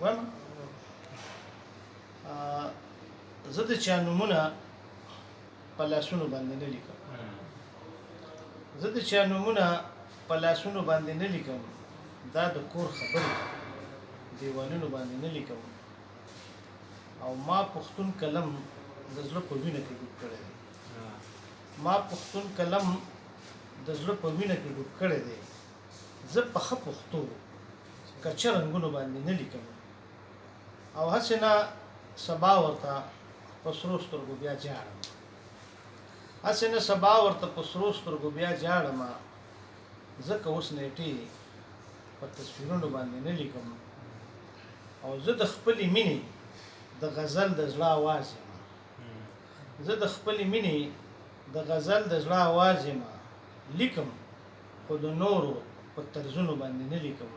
وایم زه د چا نومونه په لاسونو باندې نه لیکم دا د کور خبرې دیوالونو باندې نه لیکم او ما پښتون قلم د زړه په وینه کې ډوب کړی دی زه په ښه پښتو کچه رنګونو باندې نه لیکم او هسې نه سبا ورته په سرو سترګو بیا جاړم ځکه اوس نیټې په تصویرونو باندې نه لیکم او زه د خپلې مینې د غزل د زړه آواز یم لیکم خو د نورو په طرزونو باندې نه لیکم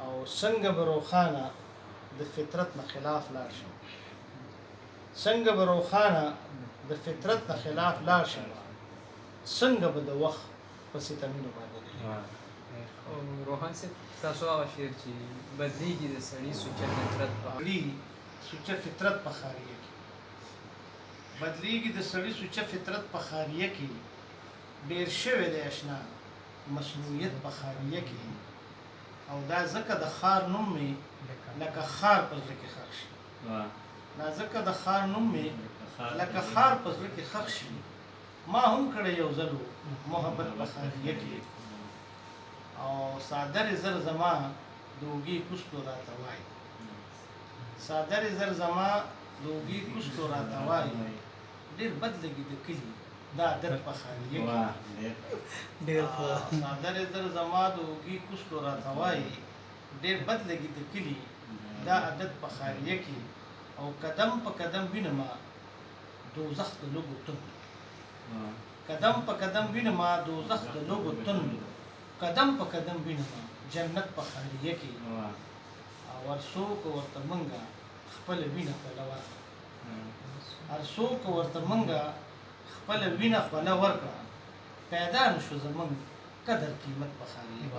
او څنګه به روښانه د فطرت نه خلاف لاړ شم څنګه به د وخت په ستمینو باندې روحان صاحب تاسو هغه شعر چې بدلیږي د سړي سوچه فطرت په خاریه کې ډیر شوی دی اشنا مصنوعیت په خاریه کې او دا ځکه د خار نوم مې لکه خار په زړه کې ښخ شي ما هم کړی یو ځلو محبت په خاریه کې او صادر زر زما د اوږې کوستو راته وایي ډېر بد لګي د کلي دا عادت په خاریه کې صادر زر زما د اوږې کوستو راته وایي ډېر بد لګي د کلي دا عادت په خاریه کې او قدم په قدم وینما دوزخ د لوګو تند قدم په قدم وینما جنت په خاریه کې او ورڅوک ورته منګه خپل وینه خوله ورکړه پیدا نشو زمونږ قدر قیمت په خاریه کې